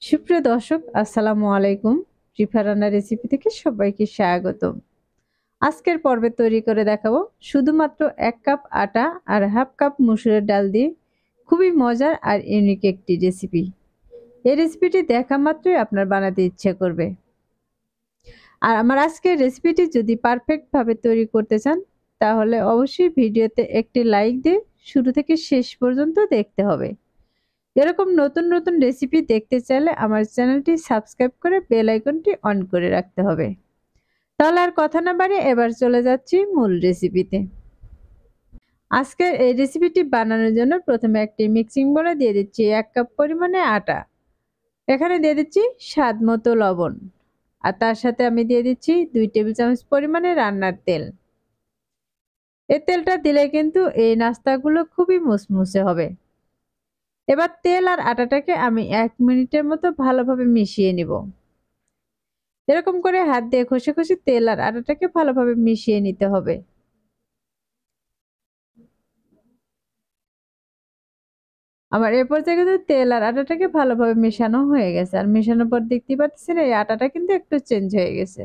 সুপ্রিয় দর্শক, আসসালামু আলাইকুম। রিফা রান্নার রেসিপি থেকে সবাইকে স্বাগতম। আজকের পর্বে তৈরি করে দেখাবো শুধুমাত্র ১ কাপ আটা আর হাফ কাপ মসুরের ডাল দিয়ে খুবই মজার আর ইউনিক একটি রেসিপি। এই রেসিপিটি দেখা মাত্রই আপনার বানাতে ইচ্ছে করবে। আর আমার আজকের রেসিপিটি যদি পারফেক্ট ভাবে তৈরি করতে চান, তাহলে অবশ্যই ভিডিওতে একটি লাইক দিয়ে শুরু থেকে শেষ পর্যন্ত দেখতে হবে। এরকম নতুন নতুন রেসিপি দেখতে চাইলে আমার চ্যানেলটি সাবস্ক্রাইব করে বেল আইকনটি অন করে রাখতে হবে। তাহলে আর কথা না বাড়িয়ে এবার চলে যাচ্ছি মূল রেসিপিতে। আজকের এই রেসিপিটি বানানোর জন্য প্রথমে একটি মিক্সিং বোলে দিয়ে দিচ্ছি ১ কাপ পরিমাণে আটা। এখানে দিয়ে দিচ্ছি স্বাদ মতো লবণ, আর তার সাথে আমি দিয়ে দিচ্ছি ২ টেবিল চামচ পরিমাণে রান্নার তেল। এই তেলটা দিলে কিন্তু এই নাস্তাগুলো খুবই মুসমুসে হবে। এবার তেল আর আটাটাকে আমি ১ মিনিটের মতো ভালোভাবে মিশিয়ে নিব। এরকম করে হাত দিয়ে ঘষে ঘষে তেল আর আটাটাকে ভালোভাবে মিশিয়ে নিতে হবে। আমার এ পর্যায়ে কিন্তু তেল আর আটাটাকে ভালোভাবে মেশানো হয়ে গেছে। আর মেশানোর পর দেখতেই পাচ্ছেন এই আটাটা কিন্তু একটু চেঞ্জ হয়ে গেছে।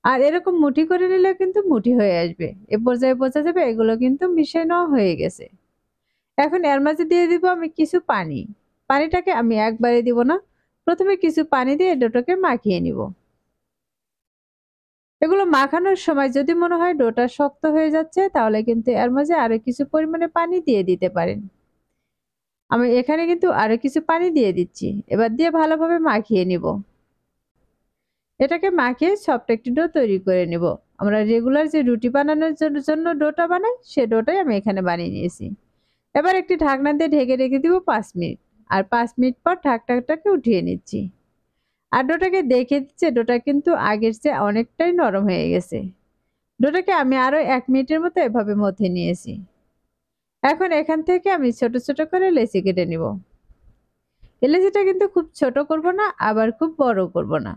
আর এরকম মুঠি করে নিলে কিন্তু মুঠি হয়ে আসবে। এ পর্যায়ে বোঝা যাবে এগুলো কিন্তু মিশানো হয়ে গেছে। এখন এর মাঝে দিয়ে দিব আমি কিছু পানি। পানিটাকে আমি একবারে দিব না। প্রথমে কিছু পানি দিয়ে ডোটাকে মাখিয়ে নিব। এগুলো মাখানোর সময় যদি মনে হয় ডোটা শক্ত হয়ে যাচ্ছে, তাহলে কিন্তু এর মাঝে আরো কিছু পরিমাণে পানি দিয়ে দিতে পারেন। আমি এখানে কিন্তু আরো কিছু পানি দিয়ে দিচ্ছি। এবার দিয়ে ভালোভাবে মাখিয়ে নিব। এটাকে মাখিয়ে সফট একটি ডো তৈরি করে নিব। আমরা রেগুলার যে রুটি বানানোর জন্য ডোটা বানাই, সে ডোটাই আমি এখানে বানিয়ে নিয়েছি। এবার একটি ঢাকনা দিয়ে ঢেকে রেখে দিব ৫ মিনিট। আর ৫ মিনিট পর ঢাকনাটাকে উঠিয়ে নিচ্ছি। আর ডোটাকে দেখে দিচ্ছে ডোটা কিন্তু আগের চেয়ে অনেকটাই নরম হয়ে গেছে। ডোটাকে আমি আরো ১ মিনিটের মতো এভাবে মথে নিয়েছি। এখন এখান থেকে আমি ছোট ছোট করে লেচি কেটে নিব। এই লেচিটা কিন্তু খুব ছোট করব না, আবার খুব বড় করব না।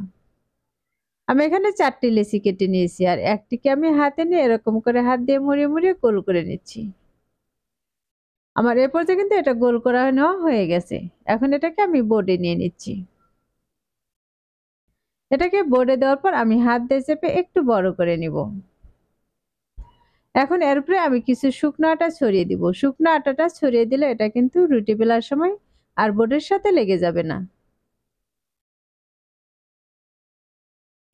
আমি এখানে ৪টি লেচি কেটে নিয়েছি, আর একটিকে আমি হাতে নিয়ে এরকম করে হাত দিয়ে মুড়িয়ে মুড়িয়ে গোল করে নিচ্ছি। আমার এ পর্যায়ে কিন্তু এটা গোল করা নেওয়া হয়ে গেছে। এখন এটাকে আমি বোর্ডে নিয়ে নিচ্ছি। এটাকে বোর্ডে দেওয়ার পর আমি হাত দিয়ে চেপে একটু বড় করে নিব। এখন এর উপরে আমি কিছু শুকনো আটা ছড়িয়ে দিব। শুকনো আটাটা ছড়িয়ে দিলে এটা কিন্তু রুটি বেলার সময় আর বোর্ডের সাথে লেগে যাবে না।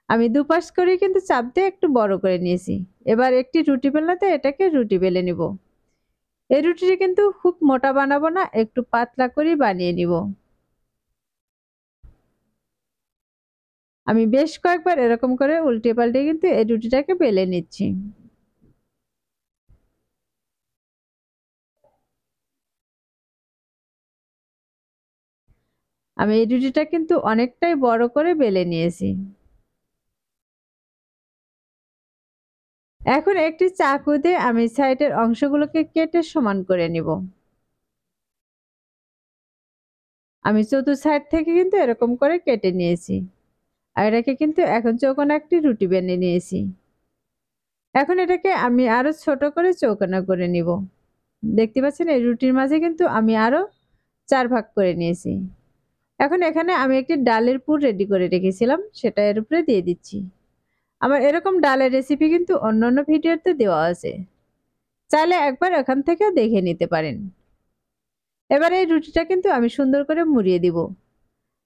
আমি দুপাশ করে কিন্তু চাপ দিয়ে একটু বড় করে নিয়েছি। এবার একটি রুটি বেলনাতে এটাকে রুটি বেলে নিব। এই রুটিটি কিন্তু খুব মোটা বানাবো না, একটু পাতলা করে বানিয়ে নিব। আমি বেশ কয়েকবার এরকম করে উল্টে পাল্টে কিন্তু এই রুটিটাকে বেলে নিচ্ছি। আমি এই রুটিটা কিন্তু অনেকটাই বড় করে বেলে নিয়েছি। এখন একটি চাকু দিয়ে আমি সাইডের অংশগুলোকে কেটে সমান করে নিব। আমি চতুর সাইড থেকে কিন্তু এরকম করে কেটে নিয়েছি। আর এটাকে কিন্তু এখন চৌকোনা একটি রুটি বেনে নিয়েছি। এখন এটাকে আমি আরো ছোট করে চৌকোনা করে নিব। দেখতে পাচ্ছেন এই রুটির মাঝে কিন্তু আমি আরো ৪ ভাগ করে নিয়েছি। এখন এখানে আমি একটি ডালের পুর রেডি করে রেখেছিলাম, সেটা এর উপরে দিয়ে দিচ্ছি। আমার এরকম ডালের রেসিপি কিন্তু অন্যান্য ভিডিওতে দেওয়া আছে, চাইলে একবার এখান থেকেও দেখে নিতে পারেন। এবার এই রুটিটা কিন্তু আমি সুন্দর করে মুড়িয়ে দিব।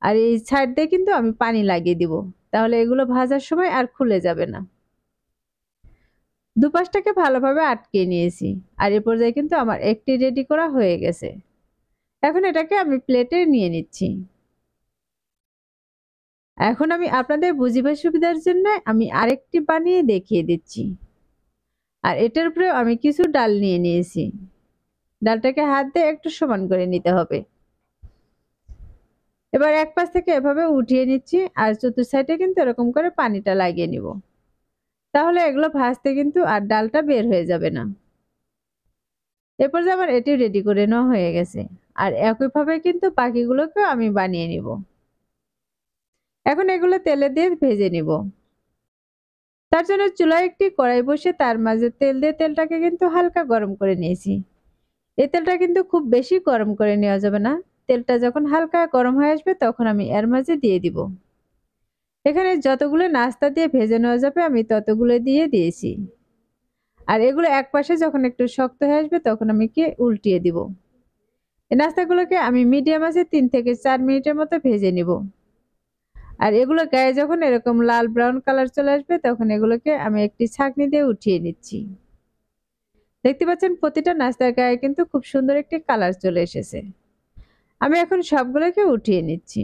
আর এই সাইড দিয়ে কিন্তু আমি পানি লাগিয়ে দিব, তাহলে এগুলো ভাজার সময় আর খুলে যাবে না। দুপাশটাকে ভালোভাবে আটকে নিয়েছি। আর এই পর্যায়ে কিন্তু আমার একটি রেডি করা হয়ে গেছে। এখন এটাকে আমি প্লেটে নিয়ে নিচ্ছি। এখন আমি আপনাদের বুঝিবার সুবিধার জন্য আমি আরেকটি বানিয়ে দেখিয়ে দিচ্ছি। আর এটার উপরে আমি কিছু ডাল নিয়ে নিয়েছি। ডালটাকে হাত দিয়ে একটু সমান করে নিতে হবে। এবার এক পাশ থেকে এভাবে উঠিয়ে নিচ্ছি, আর চতুর সাইডে কিন্তু এরকম করে পানিটা লাগিয়ে নিব। তাহলে এগুলো ভাজতে কিন্তু আর ডালটা বের হয়ে যাবে না। এরপর যে আমার এটি রেডি করে নেওয়া হয়ে গেছে। আর একইভাবে কিন্তু বাকিগুলোকেও আমি বানিয়ে নিব। এখন এগুলো তেলে দিয়ে ভেজে নিব। তার জন্য চুলায় একটি কড়াই বসে তার মাঝে তেল দিয়ে তেলটাকে কিন্তু হালকা গরম করে নিয়েছি। এই তেলটা কিন্তু খুব বেশি গরম করে নেওয়া যাবে না। তেলটা যখন হালকা গরম হয়ে আসবে তখন আমি এর মাঝে দিয়ে দিব। এখানে যতগুলো নাস্তা দিয়ে ভেজে নেওয়া যাবে আমি ততগুলো দিয়ে দিয়েছি। আর এগুলো একপাশে যখন একটু শক্ত হয়ে আসবে তখন আমি উল্টিয়ে দিব। এই নাস্তাগুলোকে আমি মিডিয়াম আঁচে ৩ থেকে ৪ মিনিটের মতো ভেজে নিব। আর এগুলো গায়ে যখন এরকম লাল ব্রাউন কালার চলে আসবে তখন এগুলোকে আমি একটি ছাঁকনি দিয়ে উঠিয়ে নিচ্ছি। দেখতে পাচ্ছেন প্রতিটা নাস্তার গায়ে কিন্তু খুব সুন্দর একটি কালার চলে এসেছে। আমি এখন সবগুলোকে উঠিয়ে নিচ্ছি।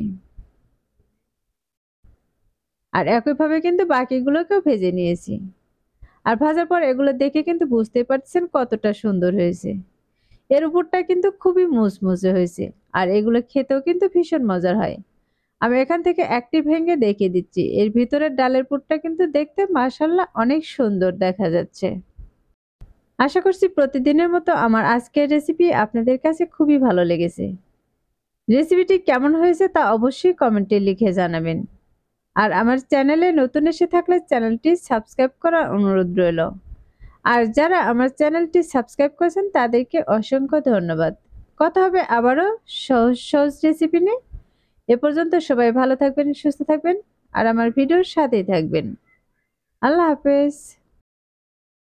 আর একইভাবে কিন্তু বাকিগুলোকেও ভেজে নিয়েছি। আর ভাজার পর এগুলো দেখে কিন্তু বুঝতেই পারছেন কতটা সুন্দর হয়েছে। এর উপরটা কিন্তু খুবই মুচমুচে হয়েছে। আর এগুলো খেতেও কিন্তু ভীষণ মজার হয়। আমি এখান থেকে একটি ভেঙে দেখিয়ে দিচ্ছি। এর ভিতরের ডালের পুরটা কিন্তু দেখতে মাশাআল্লাহ অনেক সুন্দর দেখা যাচ্ছে। আশা করছি প্রতিদিনের মতো আমার আজকের রেসিপি আপনাদের কাছে খুবই ভালো লেগেছে। রেসিপিটি কেমন হয়েছে তা অবশ্যই কমেন্টে লিখে জানাবেন। আর আমার চ্যানেলে নতুন এসে থাকলে চ্যানেলটি সাবস্ক্রাইব করার অনুরোধ রইল। আর যারা আমার চ্যানেলটি সাবস্ক্রাইব করেছেন তাদেরকে অসংখ্য ধন্যবাদ। কথা হবে আবারও সহজ সহজ রেসিপি নিয়ে। এ পর্যন্ত সবাই ভালো থাকবেন, সুস্থ থাকবেন আর আমার ভিডিওর সাথেই থাকবেন। আল্লাহ হাফেজ।